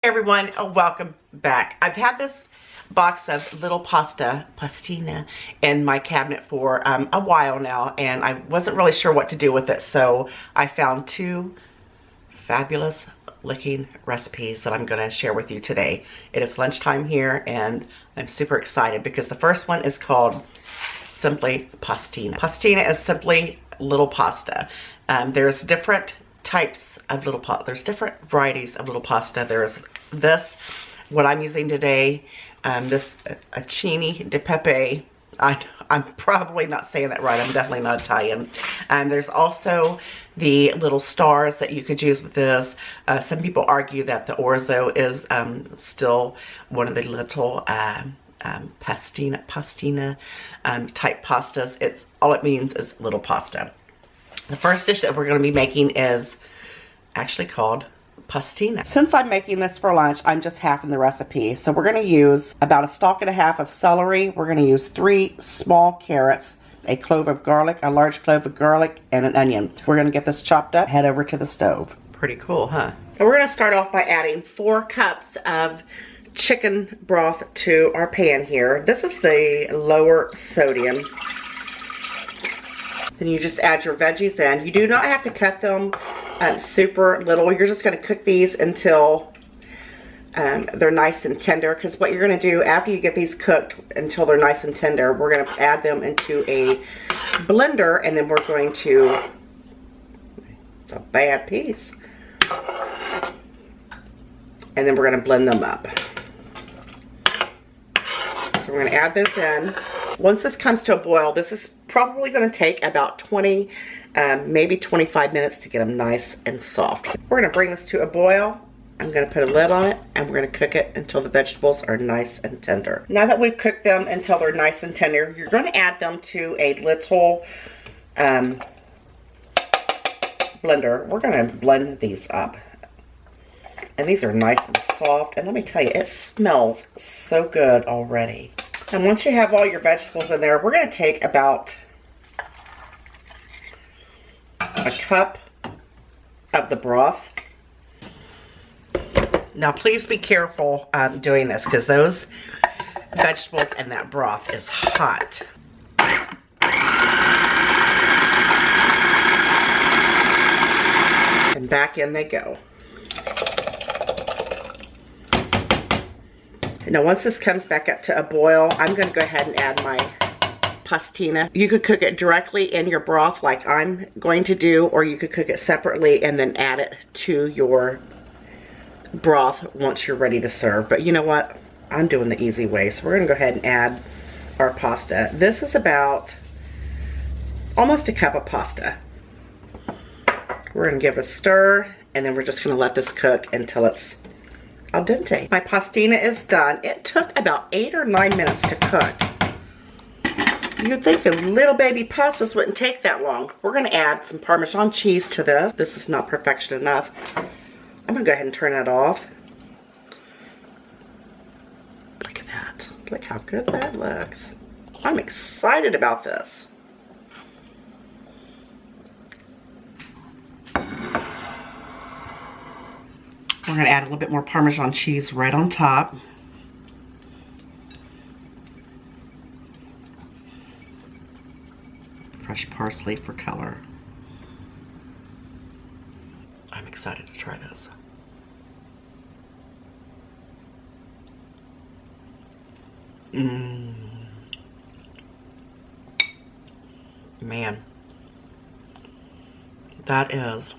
Hey everyone, welcome back. I've had this box of little pastina in my cabinet for a while now, and I wasn't really sure what to do with it, so I found two fabulous looking recipes that I'm going to share with you today. It is lunchtime here and I'm super excited because the first one is called simply pastina. Pastina is simply little pasta. There's different types of little pasta. There's different varieties of little pasta. There's this, what I'm using today, this Acini de PePe. I'm probably not saying that right. I'm definitely not Italian. There's also the little stars that you could use with this. Some people argue that the orzo is still one of the little pastina type pastas. It's all it means is little pasta. The first dish that we're going to be making is actually called pastina. Since I'm making this for lunch, I'm just halving the recipe. So we're going to use about 1.5 stalks of celery. We're going to use 3 small carrots, a clove of garlic, a large clove of garlic, and an onion. We're going to get this chopped up, head over to the stove. Pretty cool, huh? And we're going to start off by adding 4 cups of chicken broth to our pan here. This is the lower sodium. Then you just add your veggies in. You do not have to cut them super little. You're just going to cook these until they're nice and tender, because what you're going to do after you get these cooked until they're nice and tender, we're going to add them into a blender, and then we're going to, it's a bad piece, and then we're going to blend them up. So we're going to add those in. Once this comes to a boil, this is probably going to take about 20, maybe 25 minutes to get them nice and soft. We're going to bring this to a boil. I'm going to put a lid on it, and we're going to cook it until the vegetables are nice and tender. Now that we've cooked them until they're nice and tender, you're going to add them to a little blender. We're going to blend these up. And these are nice and soft. And let me tell you, it smells so good already. And once you have all your vegetables in there, we're going to take about a cup of the broth. Now please be careful doing this, because those vegetables and that broth is hot. And back in they go. Now once this comes back up to a boil, I'm going to go ahead and add my pastina. You could cook it directly in your broth like I'm going to do, or you could cook it separately and then add it to your broth once you're ready to serve. But you know what? I'm doing the easy way. So we're going to go ahead and add our pasta. This is about almost a cup of pasta. We're going to give it a stir, and then we're just going to let this cook until it's al dente. My pastina is done. It took about 8 or 9 minutes to cook. You'd think the little baby pastas wouldn't take that long. We're going to add some Parmesan cheese to this. This is not perfection enough. I'm going to go ahead and turn that off. Look at that. Look how good that looks. I'm excited about this. We're going to add a little bit more Parmesan cheese right on top. Fresh parsley for color. I'm excited to try this. Man, that is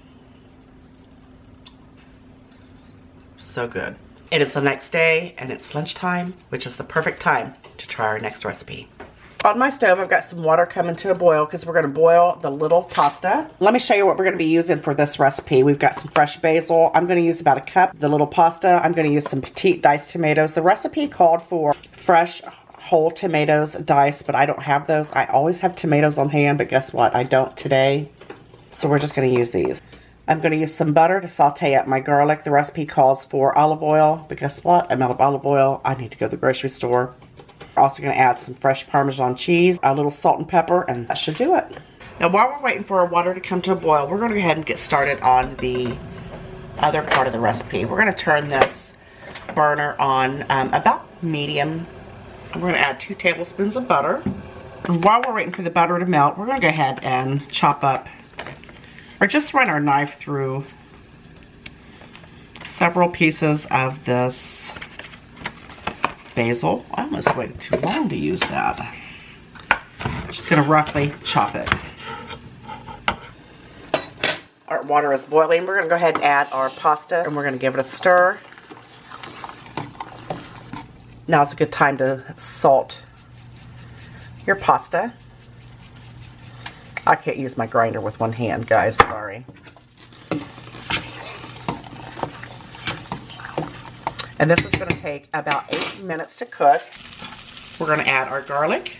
so good. It is the next day and it's lunchtime, which is the perfect time to try our next recipe. On my stove, I've got some water coming to a boil because we're going to boil the little pasta. Let me show you what we're going to be using for this recipe. We've got some fresh basil. I'm going to use about a cup. The little pasta, I'm going to use some petite diced tomatoes. The recipe called for fresh whole tomatoes diced, but I don't have those. I always have tomatoes on hand, but guess what? I don't today. So we're just going to use these. I'm going to use some butter to saute up my garlic. The recipe calls for olive oil, but guess what? I'm out of olive oil. I need to go to the grocery store. Also going to add some fresh Parmesan cheese, a little salt and pepper, and that should do it. Now while we're waiting for our water to come to a boil, we're going to go ahead and get started on the other part of the recipe. We're going to turn this burner on about medium. We're going to add 2 tablespoons of butter. And while we're waiting for the butter to melt, we're going to go ahead and chop up, or just run our knife through several pieces of this basil. I almost waited too long to use that. Just going to roughly chop it. Our water is boiling. We're going to go ahead and add our pasta, and we're going to give it a stir. Now's a good time to salt your pasta. I can't use my grinder with one hand, guys. Sorry. And this is going to take about 8 minutes to cook. We're going to add our garlic.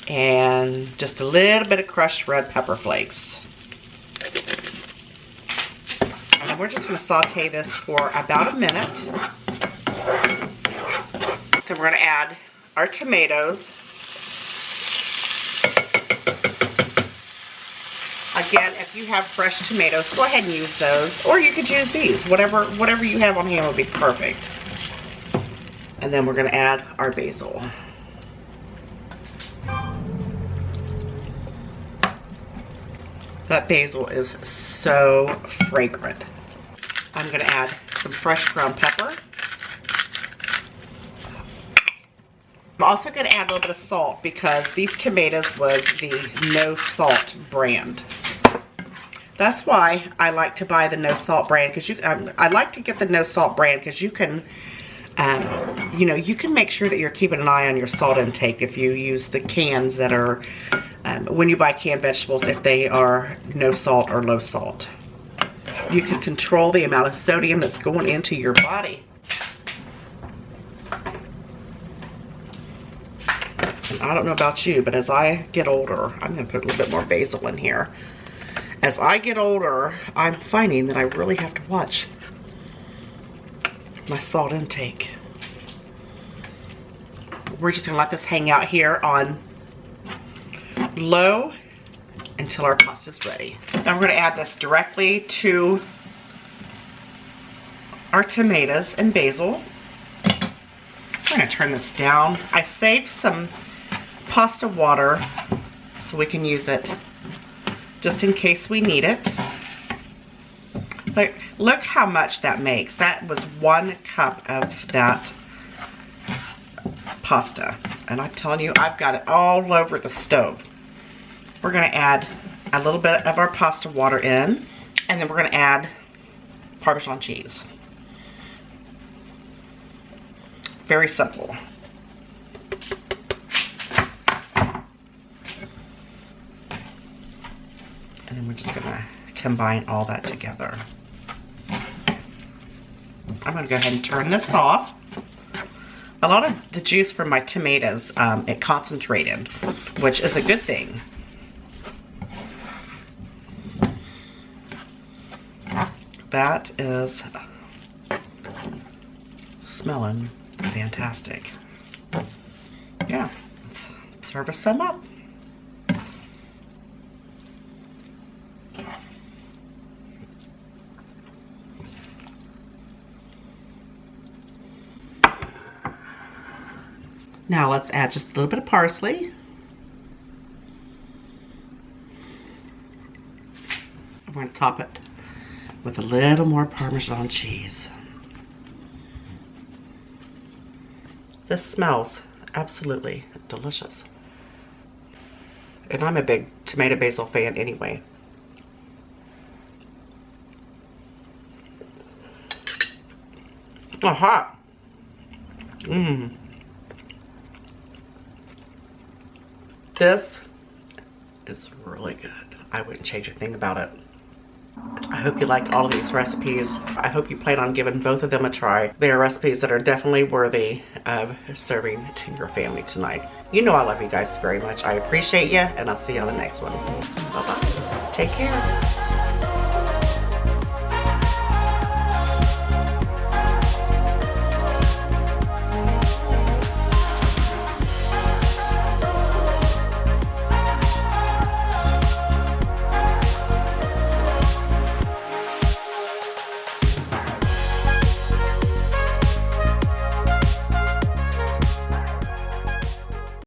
And just a little bit of crushed red pepper flakes. And we're just going to saute this for about a minute. Then we're going to add our tomatoes. Again, if you have fresh tomatoes, go ahead and use those. Or you could use these. Whatever you have on hand would be perfect. And then we're going to add our basil. That basil is so fragrant. I'm going to add some fresh ground pepper. I'm also going to add a little bit of salt because these tomatoes was the no salt brand. That's why I like to buy the no salt brand, because I like to get the no salt brand because you can, you know, you can make sure that you're keeping an eye on your salt intake if you use the cans that are, when you buy canned vegetables, if they are no salt or low salt. You can control the amount of sodium that's going into your body. And I don't know about you, but as I get older, I'm going to put a little bit more basil in here. As I get older, I'm finding that I really have to watch my salt intake. We're just going to let this hang out here on low until our pasta's ready. Now we're going to add this directly to our tomatoes and basil. I'm going to turn this down. I saved some pasta water so we can use it just in case we need it. But look how much that makes. That was 1 cup of that pasta. And I'm telling you, I've got it all over the stove. We're going to add a little bit of our pasta water in, and then we're going to add Parmesan cheese. Very simple. And then we're just going to combine all that together. I'm going to go ahead and turn this off. A lot of the juice from my tomatoes, it concentrated, which is a good thing. That is smelling fantastic. Yeah, let's serve some up. Now let's add just a little bit of parsley. I'm going to top it with a little more Parmesan cheese. This smells absolutely delicious. And I'm a big tomato basil fan anyway. Oh, hot. Mmm. This is really good. I wouldn't change a thing about it. I hope you like all of these recipes. I hope you plan on giving both of them a try. They are recipes that are definitely worthy of serving to your family tonight. You know I love you guys very much. I appreciate you, and I'll see you on the next one. Bye-bye. Take care.